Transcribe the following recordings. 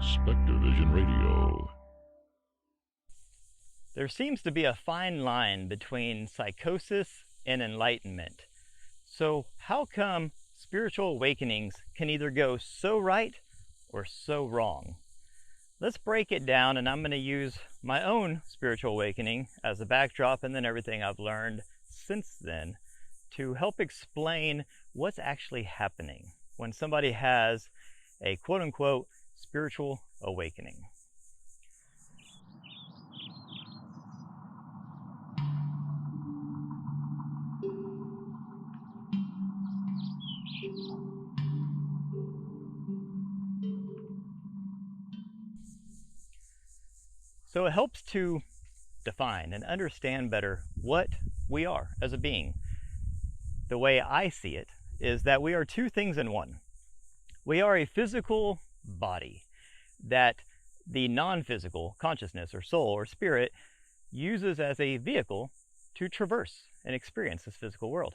Spectrovision Radio. There seems to be a fine line between psychosis and enlightenment. So how come spiritual awakenings can either go so right or so wrong? Let's break it down, and I'm going to use my own spiritual awakening as a backdrop and then everything I've learned since then to help explain what's actually happening when somebody has a quote-unquote spiritual awakening. So it helps to define and understand better what we are as a being. The way I see it is that we are two things in one. We are a physical body that the non-physical consciousness or soul or spirit uses as a vehicle to traverse and experience this physical world.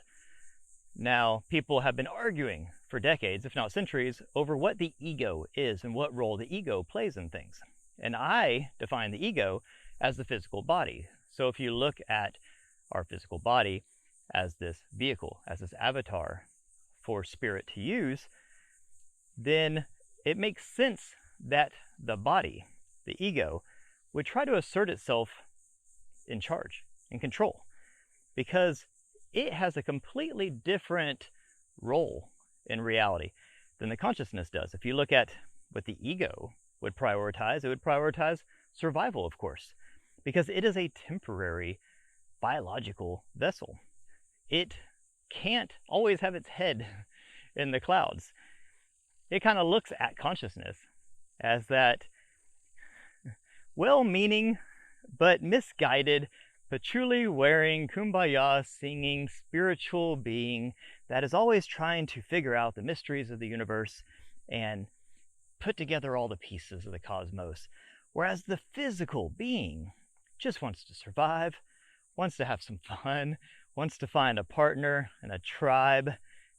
Now, people have been arguing for decades, if not centuries, over what the ego is and what role the ego plays in things. And I define the ego as the physical body. So if you look at our physical body as this vehicle, as this avatar for spirit to use, then it makes sense that the body, the ego, would try to assert itself in charge, in control, because it has a completely different role in reality than the consciousness does. If you look at what the ego would prioritize, it would prioritize survival, of course, because it is a temporary biological vessel. It can't always have its head in the clouds. It kind of looks at consciousness as that well-meaning but misguided, patchouli wearing, kumbaya singing spiritual being that is always trying to figure out the mysteries of the universe and put together all the pieces of the cosmos, whereas the physical being just wants to survive, wants to have some fun, wants to find a partner and a tribe,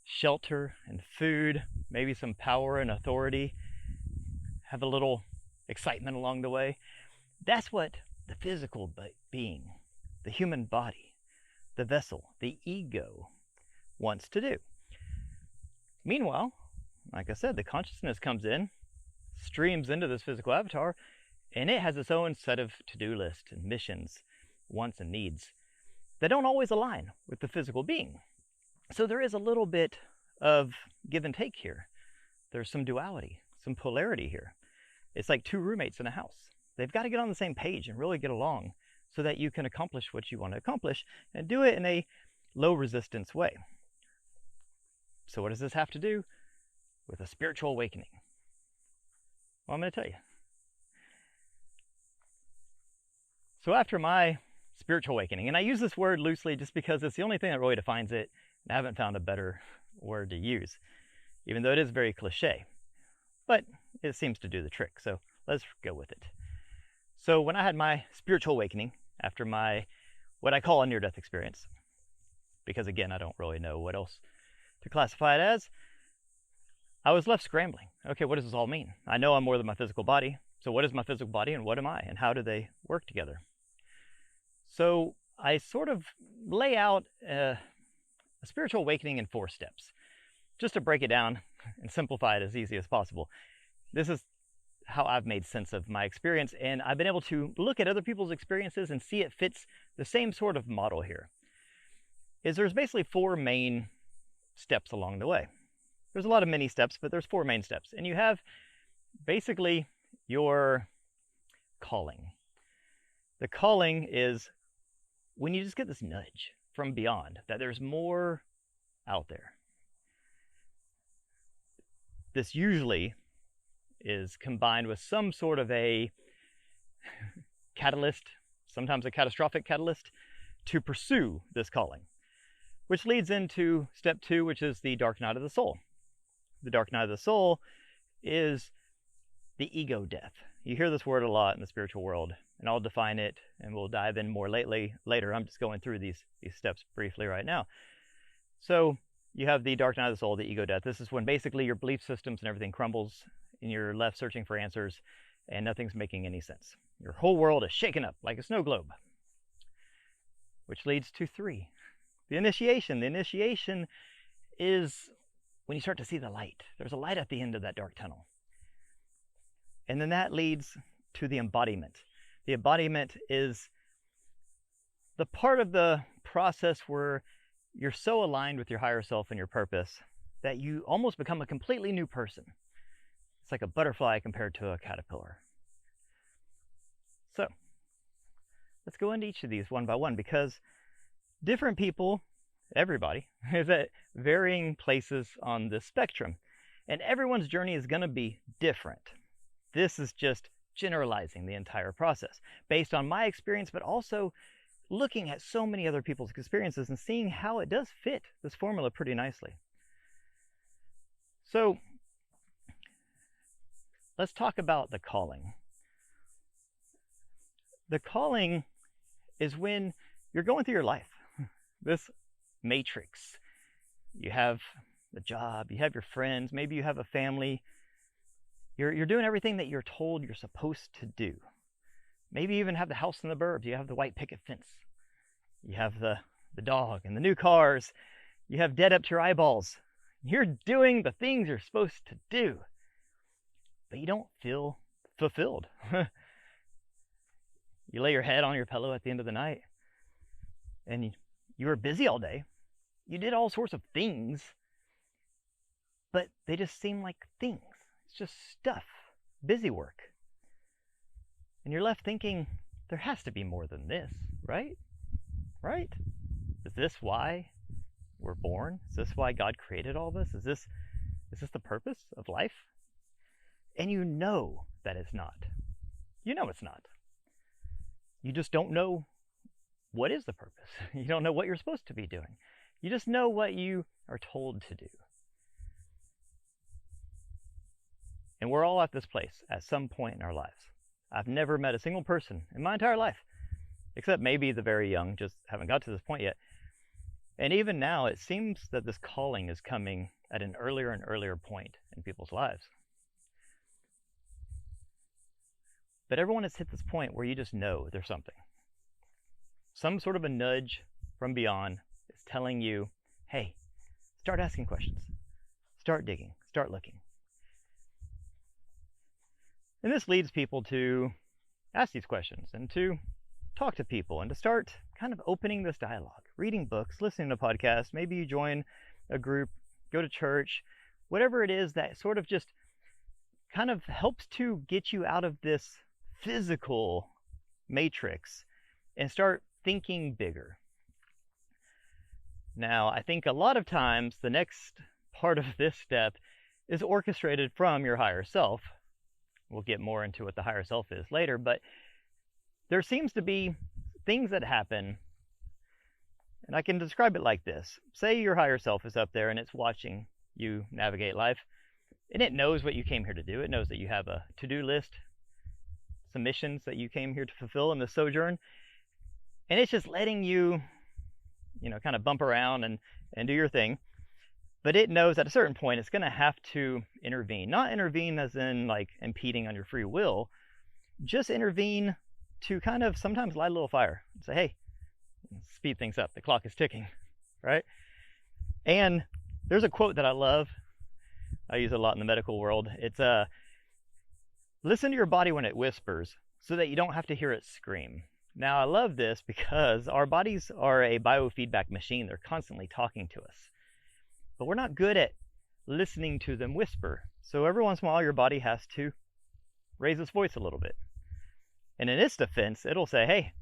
shelter and food, maybe some power and authority, have a little excitement along the way. That's what the physical being, the human body, the vessel, the ego wants to do. Meanwhile, like I said, the consciousness comes in, streams into this physical avatar, and it has its own set of to-do lists and missions, wants and needs that don't always align with the physical being. So there is a little bit of give and take here. There's some duality, some polarity here. It's like two roommates in a house. They've got to get on the same page and really get along so that you can accomplish what you want to accomplish and do it in a low resistance way. So what does this have to do with a spiritual awakening? Well, I'm going to tell you. So after my spiritual awakening, and I use this word loosely just because it's the only thing that really defines it, and I haven't found a better word to use, even though it is very cliche, but it seems to do the trick, so let's go with it. So when I had my spiritual awakening after my, what I call a near-death experience, because again, I don't really know what else to classify it as, I was left scrambling. Okay, what does this all mean? I know I'm more than my physical body. So what is my physical body and what am I? And how do they work together? So I sort of lay out a spiritual awakening in 4 steps, just to break it down and simplify it as easy as possible. This is how I've made sense of my experience, and I've been able to look at other people's experiences and see it fits the same sort of model here. There's basically 4 main steps along the way. There's a lot of mini steps, but there's 4 main steps. And you have basically your calling. The calling is when you just get this nudge from beyond, that there's more out there. This usually is combined with some sort of a catalyst, sometimes a catastrophic catalyst, to pursue this calling, which leads into step 2, which is the dark night of the soul. The dark night of the soul is the ego death. You hear this word a lot in the spiritual world, and I'll define it, and we'll dive in more later. I'm just going through these steps briefly right now. So you have the dark night of the soul, the ego death. This is when basically your belief systems and everything crumbles, and you're left searching for answers, and nothing's making any sense. Your whole world is shaken up like a snow globe. Which leads to 3. The initiation. The initiation is when you start to see the light. There's a light at the end of that dark tunnel. And then that leads to the embodiment. The embodiment is the part of the process where you're so aligned with your higher self and your purpose that you almost become a completely new person. It's like a butterfly compared to a caterpillar. So, let's go into each of these one by one, because different people, everybody, is at varying places on this spectrum. And everyone's journey is going to be different. This is just generalizing the entire process based on my experience, but also looking at so many other people's experiences and seeing how it does fit this formula pretty nicely. So, let's talk about the calling. The calling is when you're going through your life, this matrix. You have a job, you have your friends, maybe you have a family. You're doing everything that you're told you're supposed to do. Maybe you even have the house in the burbs, you have the white picket fence, you have the dog and the new cars, you have debt up to your eyeballs. You're doing the things you're supposed to do, but you don't feel fulfilled. You lay your head on your pillow at the end of the night, and you were busy all day. You did all sorts of things, but they just seem like things. It's just stuff, busy work. And you're left thinking, there has to be more than this, right? Right? Is this why we're born? Is this why God created all this? Is this the purpose of life? And you know that it's not. You know it's not. You just don't know what is the purpose. You don't know what you're supposed to be doing. You just know what you are told to do. And we're all at this place at some point in our lives. I've never met a single person in my entire life, except maybe the very young, just haven't got to this point yet. And even now, it seems that this calling is coming at an earlier and earlier point in people's lives. But everyone has hit this point where you just know there's something. Some sort of a nudge from beyond is telling you, hey, start asking questions. Start digging. Start looking. And this leads people to ask these questions and to talk to people and to start kind of opening this dialogue, reading books, listening to podcasts. Maybe you join a group, go to church, whatever it is that sort of just kind of helps to get you out of this physical matrix and start thinking bigger. Now, I think a lot of times the next part of this step is orchestrated from your higher self. We'll get more into what the higher self is later, but there seems to be things that happen, and I can describe it like this. Say your higher self is up there and it's watching you navigate life, and it knows what you came here to do. It knows that you have a to-do list, some missions that you came here to fulfill in the sojourn, and it's just letting you, kind of bump around and do your thing. But it knows at a certain point it's going to have to intervene. Not intervene as in like impeding on your free will, just intervene to kind of sometimes light a little fire and say, hey, speed things up. The clock is ticking, right? And there's a quote that I love. I use it a lot in the medical world. It's listen to your body when it whispers so that you don't have to hear it scream. Now, I love this because our bodies are a biofeedback machine. They're constantly talking to us. But we're not good at listening to them whisper. So every once in a while, your body has to raise its voice a little bit. And in its defense, it'll say, hey,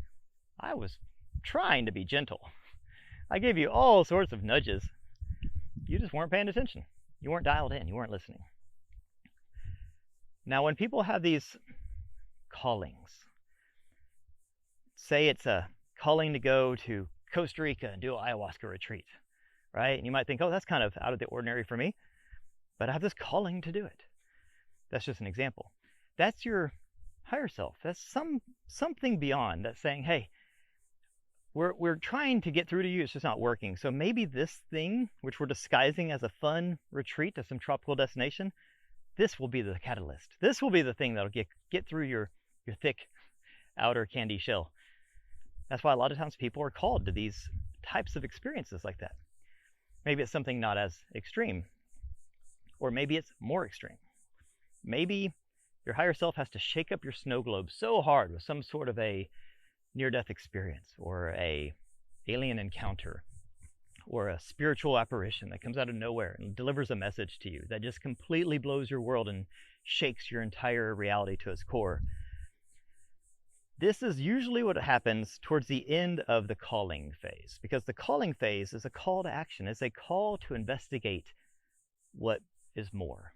I was trying to be gentle. I gave you all sorts of nudges. You just weren't paying attention. You weren't dialed in. You weren't listening. Now, when people have these callings, say it's a calling to go to Costa Rica and do an ayahuasca retreat, right? And you might think, oh, that's kind of out of the ordinary for me, but I have this calling to do it. That's just an example. That's your higher self. That's something beyond that's saying, hey, we're trying to get through to you. It's just not working. So maybe this thing, which we're disguising as a fun retreat to some tropical destination, this will be the catalyst. This will be the thing that'll get through your thick outer candy shell. That's why a lot of times people are called to these types of experiences like that. Maybe it's something not as extreme, or maybe it's more extreme. Maybe your higher self has to shake up your snow globe so hard with some sort of a near-death experience, or a alien encounter, or a spiritual apparition that comes out of nowhere and delivers a message to you that just completely blows your world and shakes your entire reality to its core. This is usually what happens towards the end of the calling phase, because the calling phase is a call to action. It's a call to investigate what is more.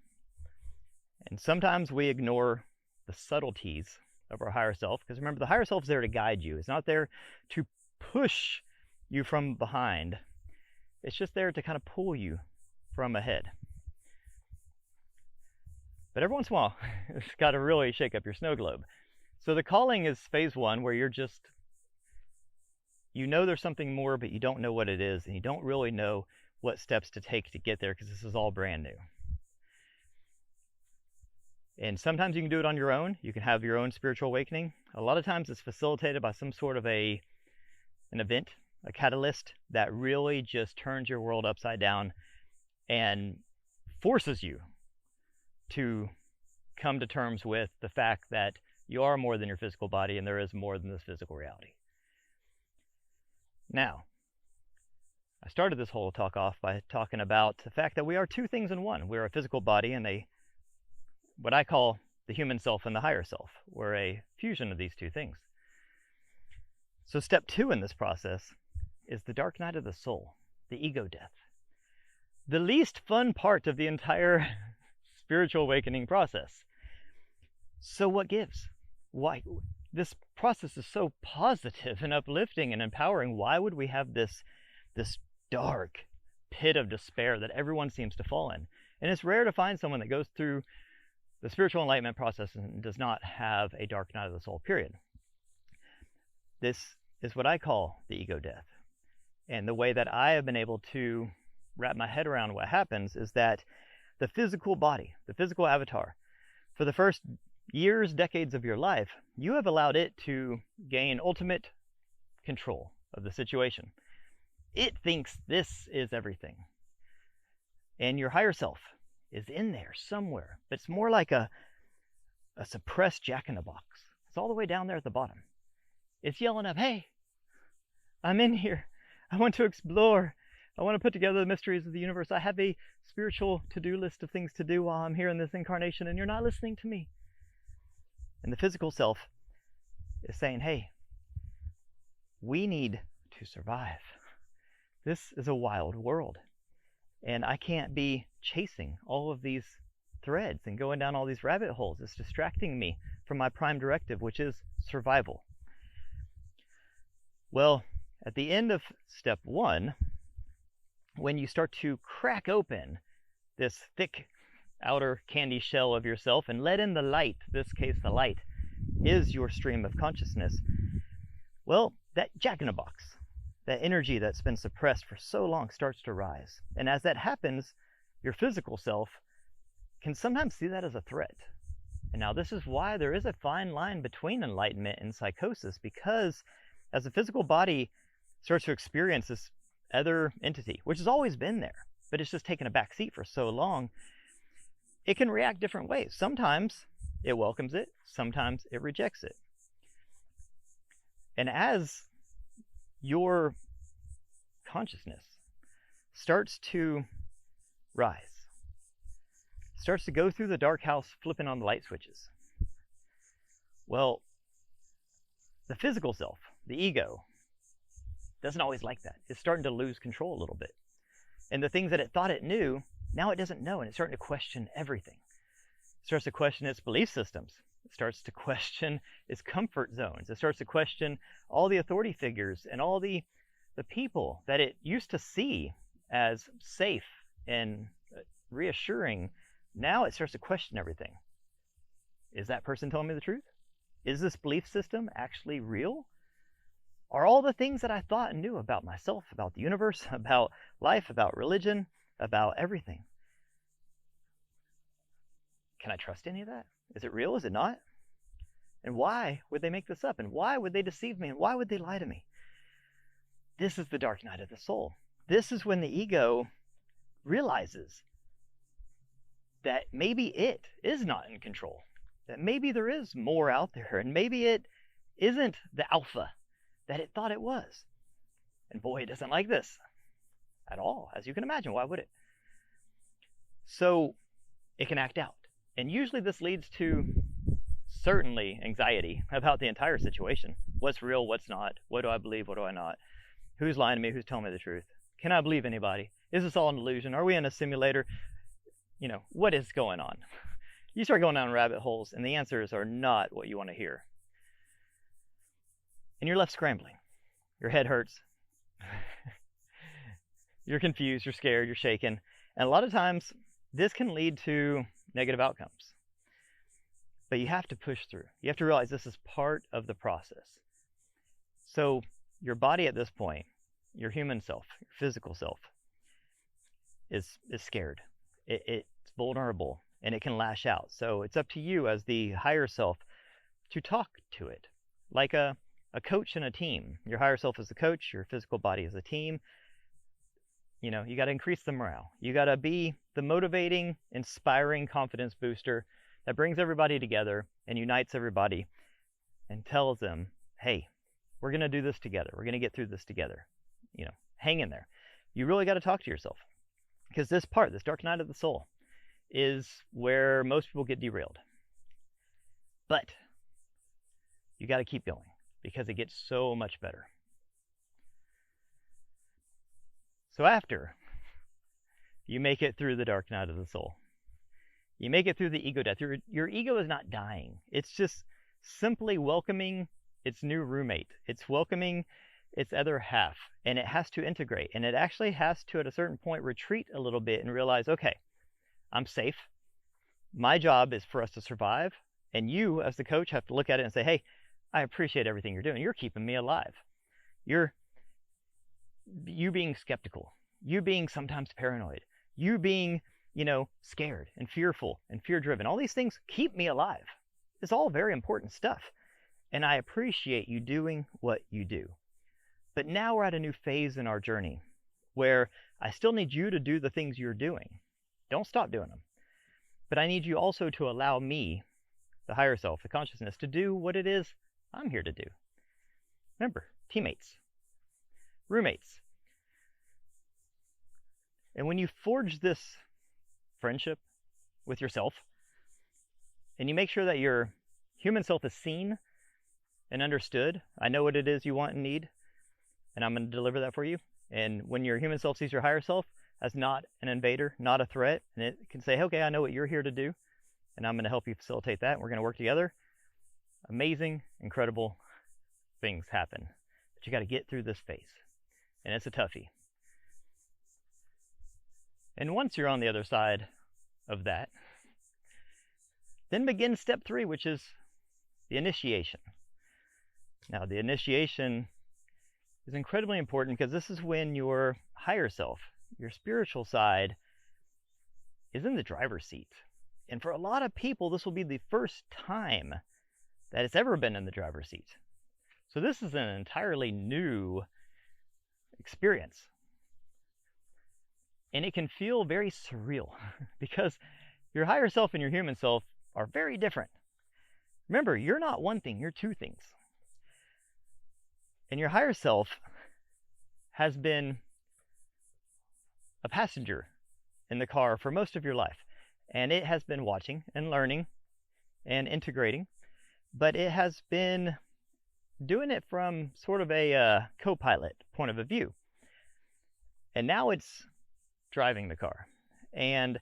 And sometimes we ignore the subtleties of our higher self, because remember, the higher self is there to guide you. It's not there to push you from behind. It's just there to kind of pull you from ahead. But every once in a while, it's got to really shake up your snow globe. So the calling is phase one, where you're just, you know there's something more, but you don't know what it is, and you don't really know what steps to take to get there, because this is all brand new. And sometimes you can do it on your own. You can have your own spiritual awakening. A lot of times it's facilitated by some sort of an event, a catalyst that really just turns your world upside down and forces you to come to terms with the fact that you are more than your physical body, and there is more than this physical reality. Now, I started this whole talk off by talking about the fact that we are two things in one. We're a physical body and what I call the human self and the higher self. We're a fusion of these two things. So step two in this process is the dark night of the soul, the ego death. The least fun part of the entire spiritual awakening process. So what gives? Why? This process is so positive and uplifting and empowering. Why would we have this dark pit of despair that everyone seems to fall in? And it's rare to find someone that goes through the spiritual enlightenment process and does not have a dark night of the soul, period. This is what I call the ego death. And the way that I have been able to wrap my head around what happens is that the physical body, the physical avatar, for the first years, decades of your life, you have allowed it to gain ultimate control of the situation. It thinks this is everything. And your higher self is in there somewhere, but it's more like a suppressed jack-in-the-box. It's all the way down there at the bottom. It's yelling up, hey, I'm in here. I want to explore. I want to put together the mysteries of the universe. I have a spiritual to-do list of things to do while I'm here in this incarnation, and you're not listening to me. And the physical self is saying, hey, we need to survive. This is a wild world, and I can't be chasing all of these threads and going down all these rabbit holes. It's distracting me from my prime directive, which is survival. Well, at the end of step one, when you start to crack open this thick outer candy shell of yourself and let in the light, in this case the light is your stream of consciousness, well, that jack-in-the-box, that energy that's been suppressed for so long starts to rise. And as that happens, your physical self can sometimes see that as a threat. And now this is why there is a fine line between enlightenment and psychosis, because as the physical body starts to experience this other entity, which has always been there, but it's just taken a back seat for so long, it can react different ways. Sometimes it welcomes it, sometimes it rejects it. And as your consciousness starts to rise, starts to go through the dark house flipping on the light switches, well, the physical self, the ego, doesn't always like that. It's starting to lose control a little bit. And the things that it thought it knew, now it doesn't know, and it's starting to question everything. It starts to question its belief systems. It starts to question its comfort zones. It starts to question all the authority figures and all the people that it used to see as safe and reassuring. Now it starts to question everything. Is that person telling me the truth? Is this belief system actually real? Are all the things that I thought and knew about myself, about the universe, about life, about religion, about everything, can I trust any of that? Is it real? Is it not? And why would they make this up? And why would they deceive me? And why would they lie to me? This is the dark night of the soul. This is when the ego realizes that maybe it is not in control, that maybe there is more out there, and maybe it isn't the alpha that it thought it was. And boy, it doesn't like this at all, as you can imagine. Why would it? So it can act out. And usually this leads to certainly anxiety about the entire situation. What's real, what's not? What do I believe, what do I not? Who's lying to me? Who's telling me the truth? Can I believe anybody? Is this all an illusion? Are we in a simulator? You know, what is going on? You start going down rabbit holes, and the answers are not what you want to hear. And you're left scrambling. Your head hurts. You're confused, you're scared, you're shaken. And a lot of times, this can lead to negative outcomes. But you have to push through. You have to realize this is part of the process. So your body at this point, your human self, your physical self, is scared. It's vulnerable, and it can lash out. So it's up to you as the higher self to talk to it. Like a coach in a team. Your higher self is the coach, your physical body is the team. You know, you got to increase the morale. You got to be the motivating, inspiring confidence booster that brings everybody together and unites everybody and tells them, hey, we're going to do this together. We're going to get through this together. You know, hang in there. You really got to talk to yourself, because this part, this dark night of the soul, is where most people get derailed. But you got to keep going, because it gets so much better. So after you make it through the dark night of the soul, you make it through the ego death. Your ego is not dying. It's just simply welcoming its new roommate. It's welcoming its other half, and it has to integrate. And it actually has to, at a certain point, retreat a little bit and realize, okay, I'm safe. My job is for us to survive. And you, as the coach, have to look at it and say, hey, I appreciate everything you're doing. You're keeping me alive. You being skeptical, you being sometimes paranoid, you being, scared and fearful and fear-driven. All these things keep me alive. It's all very important stuff. And I appreciate you doing what you do. But now we're at a new phase in our journey where I still need you to do the things you're doing. Don't stop doing them. But I need you also to allow me, the higher self, the consciousness, to do what it is I'm here to do. Remember, teammates, roommates. And when you forge this friendship with yourself, and you make sure that your human self is seen and understood, I know what it is you want and need, and I'm going to deliver that for you. And when your human self sees your higher self as not an invader, not a threat, and it can say, okay, I know what you're here to do, and I'm going to help you facilitate that, and we're going to work together, amazing, incredible things happen. But you got to get through this phase, and it's a toughie. And once you're on the other side of that, then begins step 3, which is the initiation. Now, the initiation is incredibly important because this is when your higher self, your spiritual side, is in the driver's seat. And for a lot of people, this will be the first time that it's ever been in the driver's seat. So this is an entirely new experience. And it can feel very surreal because your higher self and your human self are very different. Remember, you're not one thing, you're two things. And your higher self has been a passenger in the car for most of your life. And it has been watching and learning and integrating. But it has been doing it from sort of a co-pilot point of view. And now it's driving the car. And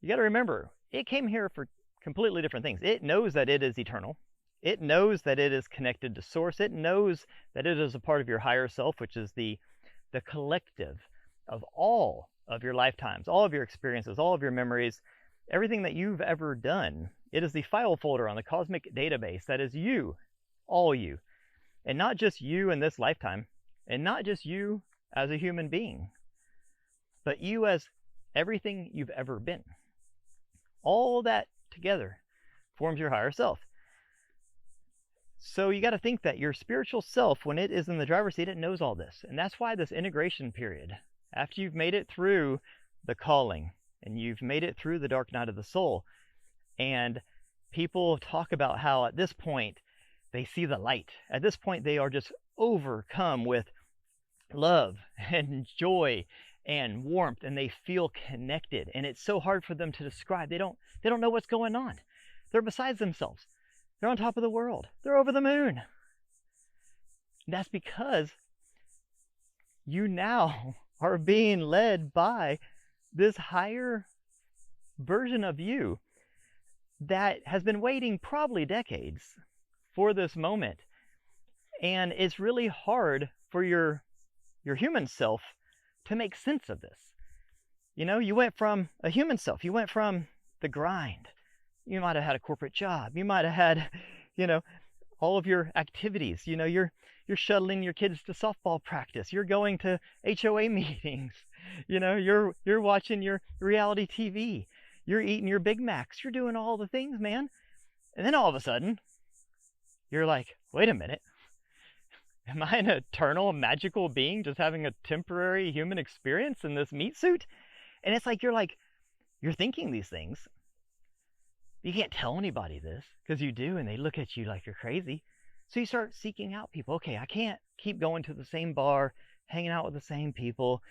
you got to remember, it came here for completely different things. It knows that it is eternal. It knows that it is connected to source. It knows that it is a part of your higher self, which is the collective of all of your lifetimes, all of your experiences, all of your memories, everything that you've ever done. It is the file folder on the cosmic database that is you, all you. And not just you in this lifetime, and not just you as a human being, but you as everything you've ever been. All that together forms your higher self. So you got to think that your spiritual self, when it is in the driver's seat, it knows all this. And that's why this integration period, after you've made it through the calling and you've made it through the dark night of the soul, and people talk about how at this point they see the light. At this point they are just overcome with love and joy and warmth, and they feel connected. And it's so hard for them to describe. They don't know what's going on. They're besides themselves. They're on top of the world. They're over the moon. And that's because you now are being led by this higher version of you that has been waiting probably decades for this moment. And it's really hard for your human self to make sense of this. You know, you went from a human self, you went from the grind. You might have had a corporate job. You might have had, you know, all of your activities. You know, you're shuttling your kids to softball practice. You're going to HOA meetings. You know, you're watching your reality TV. You're eating your Big Macs. You're doing all the things, man. And then all of a sudden, you're like, wait a minute. Am I an eternal, magical being just having a temporary human experience in this meat suit? And it's like, you're thinking these things. You can't tell anybody this because you do, and they look at you like you're crazy. So you start seeking out people. Okay, I can't keep going to the same bar, hanging out with the same people,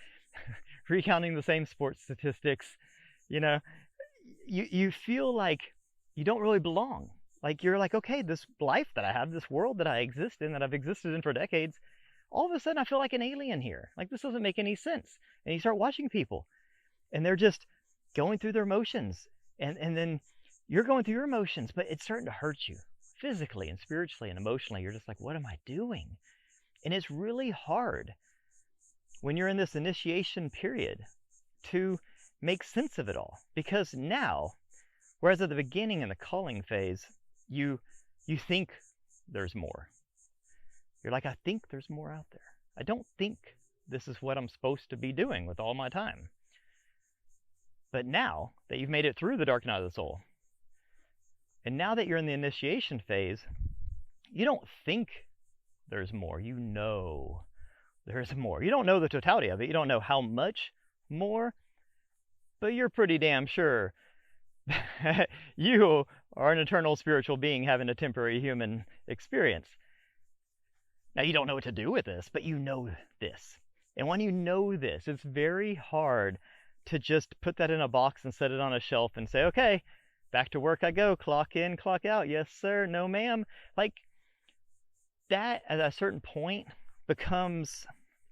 recounting the same sports statistics. You know, you feel like you don't really belong. Like you're like, okay, this life that I have, this world that I exist in, that I've existed in for decades, all of a sudden I feel like an alien here. Like this doesn't make any sense. And you start watching people, and they're just going through their motions, and then you're going through your emotions, but it's starting to hurt you physically and spiritually and emotionally. You're just like, what am I doing? And it's really hard when you're in this initiation period to make sense of it all. Because now, whereas at the beginning in the calling phase, you think there's more. You're like, I think there's more out there. I don't think this is what I'm supposed to be doing with all my time. But now that you've made it through the dark night of the soul, and now that you're in the initiation phase, you don't think there's more. You know there's more. You don't know the totality of it. You don't know how much more, but you're pretty damn sure you are an eternal spiritual being having a temporary human experience. Now, you don't know what to do with this, but you know this. And when you know this, it's very hard to just put that in a box and set it on a shelf and say, okay, back to work I go, clock in, clock out. Yes, sir. No, ma'am. Like that at a certain point becomes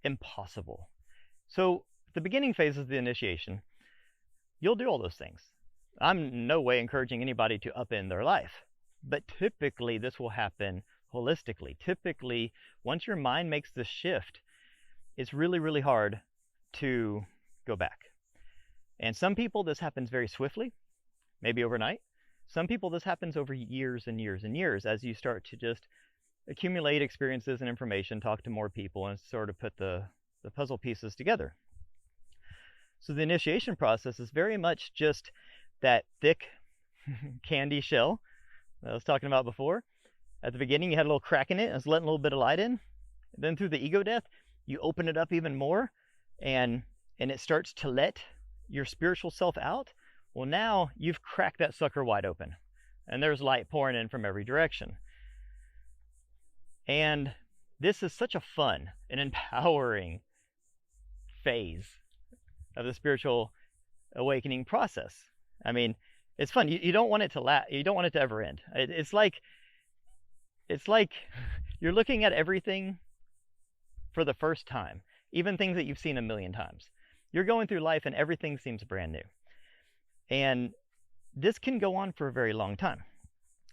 impossible. So the beginning phase of the initiation, you'll do all those things. I'm in no way encouraging anybody to upend their life, but typically this will happen holistically. Typically, once your mind makes this shift, it's really, really hard to go back. And some people, this happens very swiftly. Maybe overnight. Some people, this happens over years and years and years as you start to just accumulate experiences and information, talk to more people, and sort of put the puzzle pieces together. So the initiation process is very much just that thick candy shell that I was talking about before. At the beginning, you had a little crack in it. It was letting a little bit of light in. Then through the ego death, you open it up even more, and it starts to let your spiritual self out. Well, now you've cracked that sucker wide open, and there's light pouring in from every direction. And this is such a fun and empowering phase of the spiritual awakening process. I mean, it's fun. You don't want it to last. You don't want it to ever end. It's like you're looking at everything for the first time, even things that you've seen a million times. You're going through life and everything seems brand new. And this can go on for a very long time.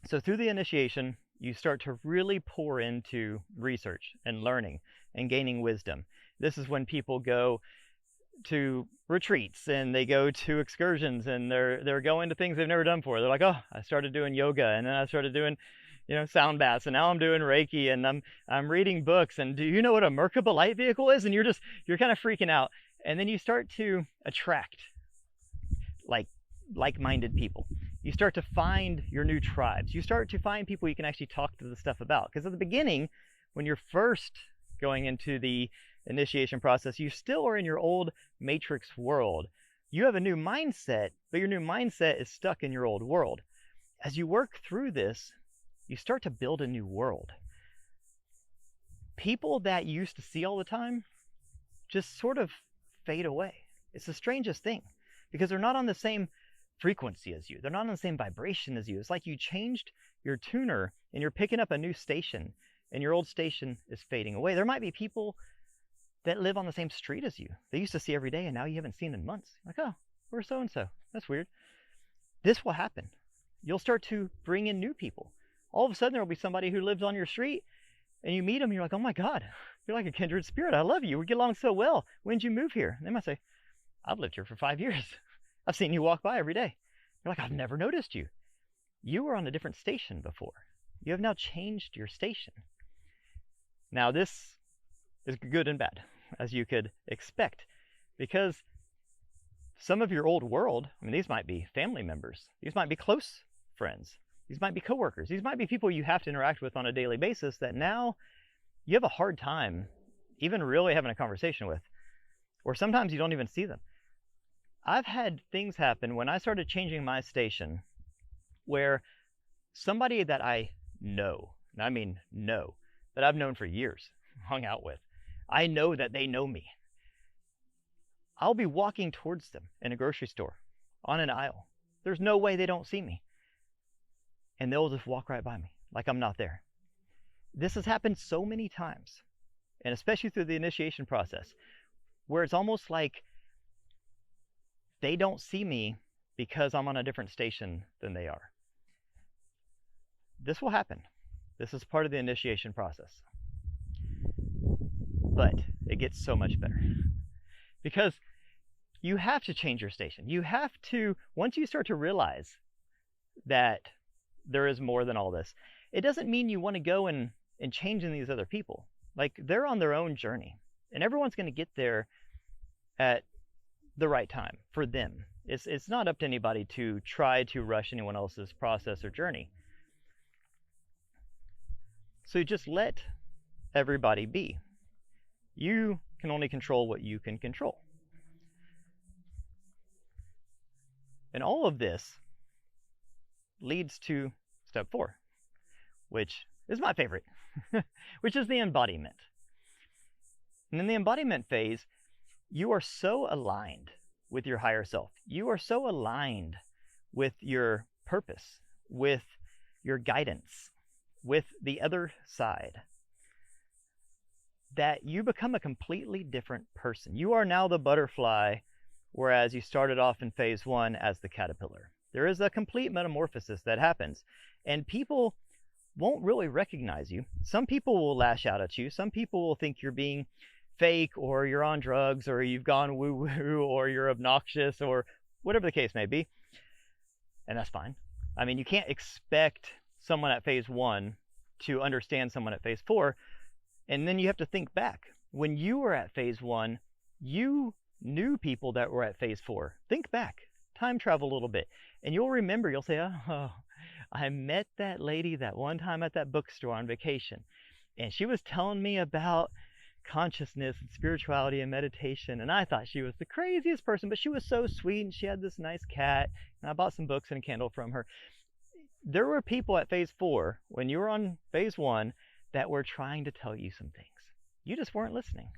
So through the initiation, you start to really pour into research and learning and gaining wisdom. This is when people go to retreats and they go to excursions and they're going to things they've never done before. They're like, oh, I started doing yoga, and then I started doing, sound baths, and now I'm doing Reiki, and I'm reading books, and do you know what a Merkaba light vehicle is? And you're kind of freaking out. And then you start to attract like-minded people. You start to find your new tribes. You start to find people you can actually talk to the stuff about. Because at the beginning, when you're first going into the initiation process, you still are in your old matrix world. You have a new mindset, but your new mindset is stuck in your old world. As you work through this, you start to build a new world. People that you used to see all the time just sort of fade away. It's the strangest thing, because they're not on the same frequency as you. They're not on the same vibration as you. It's like you changed your tuner and you're picking up a new station, and your old station is fading away. There might be people that live on the same street as you. They used to see every day, and now you haven't seen in months. Like, oh, where's so-and-so? That's weird. This will happen. You'll start to bring in new people. All of a sudden, there will be somebody who lives on your street, and you meet them, and you're like, oh my God, you're like a kindred spirit. I love you. We get along so well. When did you move here? And they might say, I've lived here for 5 years. I've seen you walk by every day. You're like, I've never noticed you. You were on a different station before. You have now changed your station. Now, this is good and bad, as you could expect, because some of your old world, I mean, these might be family members. These might be close friends. These might be coworkers. These might be people you have to interact with on a daily basis that now you have a hard time even really having a conversation with, or sometimes you don't even see them. I've had things happen when I started changing my station where somebody that I know, and I mean know, that I've known for years, hung out with, I know that they know me. I'll be walking towards them in a grocery store, on an aisle. There's no way they don't see me. And they'll just walk right by me, like I'm not there. This has happened so many times, and especially through the initiation process, where it's almost like they don't see me because I'm on a different station than they are. This will happen. This is part of the initiation process. But it gets so much better, because you have to change your station. You have to, once you start to realize that there is more than all this, it doesn't mean you want to go and change in these other people. Like, they're on their own journey, and everyone's going to get there at the right time for them. It's not up to anybody to try to rush anyone else's process or journey. So you just let everybody be. You can only control what you can control. And all of this leads to step 4, which is my favorite, which is the embodiment. And in the embodiment phase, you are so aligned with your higher self. You are so aligned with your purpose, with your guidance, with the other side, that you become a completely different person. You are now the butterfly, whereas you started off in phase 1 as the caterpillar. There is a complete metamorphosis that happens, and people won't really recognize you. Some people will lash out at you. Some people will think you're being fake, or you're on drugs, or you've gone woo-woo, or you're obnoxious, or whatever the case may be. And that's fine. I mean, you can't expect someone at phase 1 to understand someone at phase 4. And then you have to think back. When you were at phase 1, you knew people that were at phase 4. Think back. Time travel a little bit. And you'll remember, you'll say, oh, I met that lady that one time at that bookstore on vacation. And she was telling me about consciousness and spirituality and meditation. And I thought she was the craziest person, but she was so sweet, and she had this nice cat. And I bought some books and a candle from her. There were people at phase 4, when you were on phase 1, that were trying to tell you some things. You just weren't listening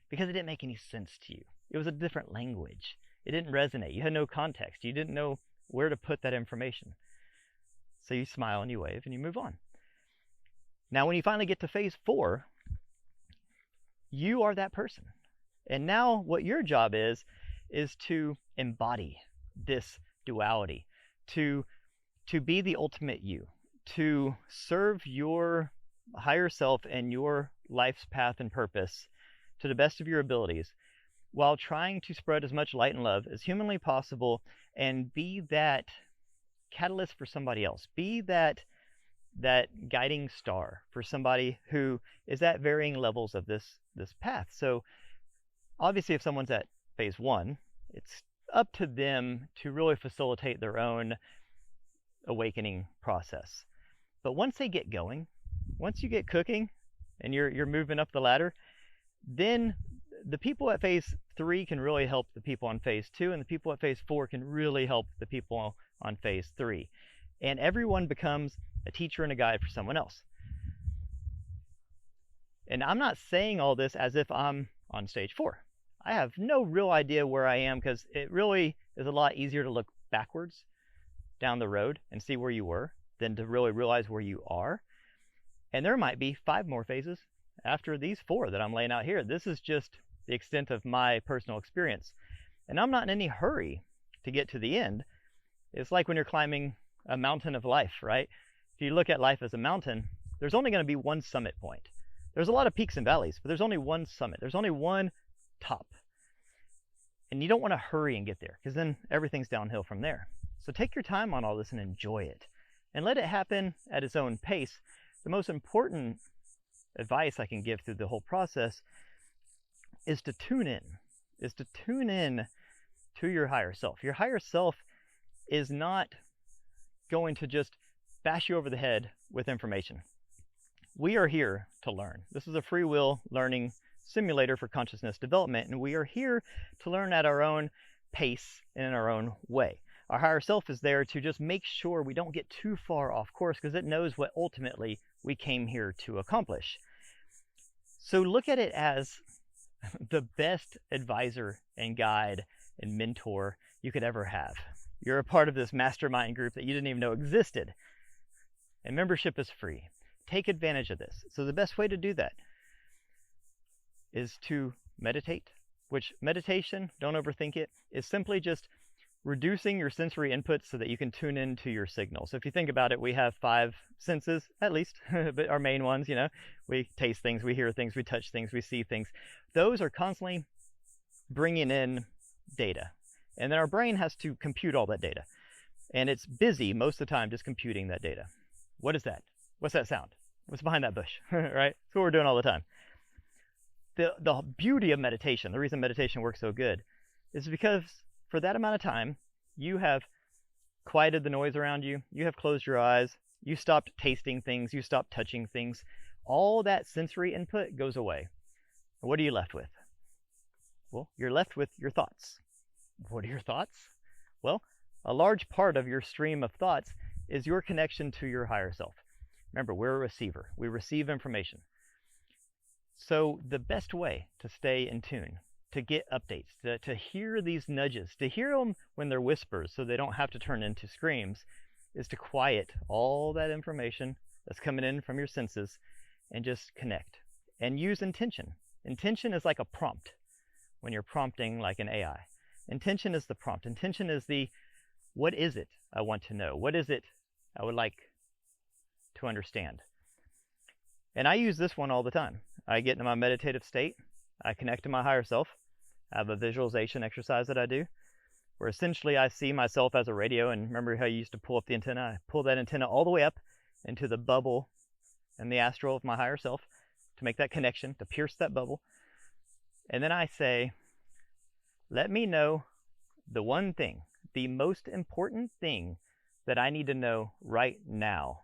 because it didn't make any sense to you. It was a different language. It didn't resonate. You had no context. You didn't know where to put that information. So you smile and you wave and you move on. Now, when you finally get to phase 4, you are that person. And now what your job is to embody this duality, to be the ultimate you, to serve your higher self and your life's path and purpose to the best of your abilities, while trying to spread as much light and love as humanly possible, and be that catalyst for somebody else. Be that guiding star for somebody who is at varying levels of this path. So obviously, if someone's at phase 1, it's up to them to really facilitate their own awakening process. But once they get going, once you get cooking and you're moving up the ladder, then the people at phase 3 can really help the people on phase 2, and the people at phase 4 can really help the people on phase 3. And everyone becomes a teacher and a guide for someone else. And I'm not saying all this as if I'm on stage 4. I have no real idea where I am, because it really is a lot easier to look backwards down the road and see where you were than to really realize where you are. And there might be 5 more phases after these 4 that I'm laying out here. This is just the extent of my personal experience. And I'm not in any hurry to get to the end. It's like when you're climbing a mountain of life, right? If you look at life as a mountain, there's only going to be one summit point. There's a lot of peaks and valleys, but there's only one summit. There's only one top. And you don't want to hurry and get there, because then everything's downhill from there. So take your time on all this and enjoy it. And let it happen at its own pace. The most important advice I can give through the whole process is to tune in to your higher self. Your higher self is not going to just bash you over the head with information. We are here to learn. This is a free will learning simulator for consciousness development, and we are here to learn at our own pace and in our own way. Our higher self is there to just make sure we don't get too far off course, because it knows what ultimately we came here to accomplish. So look at it as the best advisor and guide and mentor you could ever have. You're a part of this mastermind group that you didn't even know existed. And membership is free. Take advantage of this. So the best way to do that is to meditate, which meditation, don't overthink it, is simply just reducing your sensory inputs so that you can tune into your signals. So if you think about it, we have 5 senses, at least, but our main ones, we taste things, we hear things, we touch things, we see things. Those are constantly bringing in data. And then our brain has to compute all that data. And it's busy most of the time just computing that data. What is that? What's that sound? What's behind that bush? Right? That's what we're doing all the time. The beauty of meditation, the reason meditation works so good, is because for that amount of time, you have quieted the noise around you, you have closed your eyes, you stopped tasting things, you stopped touching things. All that sensory input goes away. What are you left with? Well, you're left with your thoughts. What are your thoughts? Well, a large part of your stream of thoughts is your connection to your higher self. Remember, we're a receiver. We receive information. So the best way to stay in tune, to get updates, to hear these nudges, to hear them when they're whispers so they don't have to turn into screams, is to quiet all that information that's coming in from your senses and just connect. And use intention. Intention is like a prompt when you're prompting like an AI. Intention is the prompt. Intention is the, what is it I want to know? What is it I would like to understand? And I use this one all the time. I get into my meditative state. I connect to my higher self. I have a visualization exercise that I do, where essentially I see myself as a radio. And remember how you used to pull up the antenna? I pull that antenna all the way up into the bubble and the astral of my higher self to make that connection, to pierce that bubble. And then I say, let me know the one thing, the most important thing that I need to know right now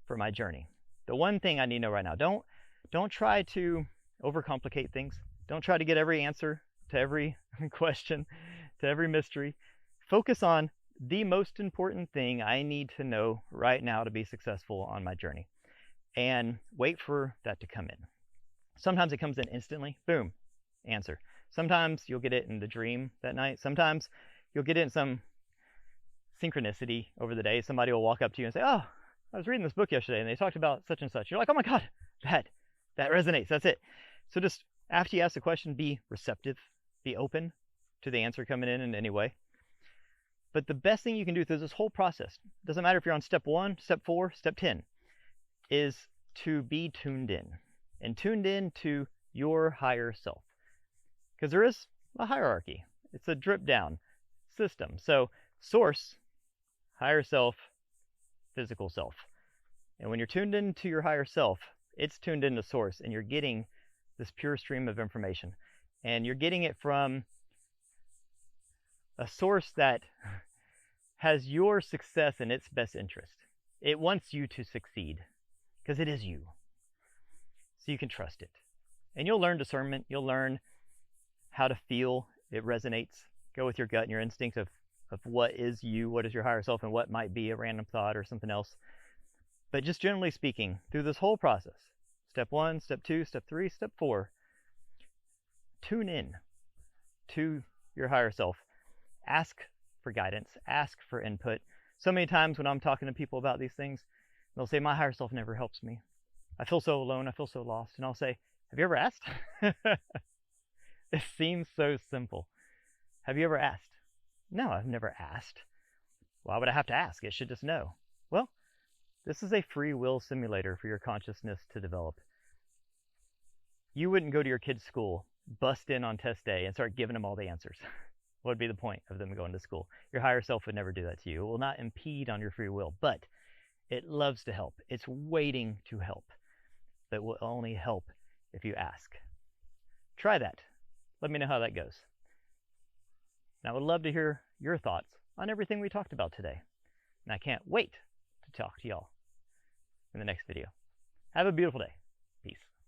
for my journey. The one thing I need to know right now. Don't try to overcomplicate things. Don't try to get every answer to every question, to every mystery. Focus on the most important thing I need to know right now to be successful on my journey. And wait for that to come in. Sometimes it comes in instantly. Boom, answer. Sometimes you'll get it in the dream that night. Sometimes you'll get it in some synchronicity over the day. Somebody will walk up to you and say, oh, I was reading this book yesterday and they talked about such and such. You're like, oh my God, that resonates. That's it. So just after you ask the question, be receptive, be open to the answer coming in any way. But the best thing you can do through this whole process, doesn't matter if you're on step 1, step 4, step 10, is to be tuned in. And tuned in to your higher self. Because there is a hierarchy. It's a drip down system. So source, higher self, physical self. And when you're tuned into your higher self, it's tuned into source, and you're getting this pure stream of information. And you're getting it from a source that has your success in its best interest. It wants you to succeed because it is you. So you can trust it. And you'll learn discernment. You'll learn how to feel it resonates. Go with your gut and your instinct of what is you, what is your higher self, and what might be a random thought or something else. But just generally speaking, through this whole process, step 1, step 2, step 3, step 4, tune in to your higher self. Ask for guidance. Ask for input. So many times when I'm talking to people about these things, they'll say, my higher self never helps me. I feel so alone. I feel so lost. And I'll say, have you ever asked? It seems so simple. Have you ever asked? No, I've never asked. Why would I have to ask? It should just know. Well, this is a free will simulator for your consciousness to develop. You wouldn't go to your kid's school, bust in on test day, and start giving them all the answers. What would be the point of them going to school? Your higher self would never do that to you. It will not impede on your free will, but it loves to help. It's waiting to help, but will only help if you ask. Try that. Let me know how that goes. And I would love to hear your thoughts on everything we talked about today. And I can't wait to talk to y'all in the next video. Have a beautiful day. Peace.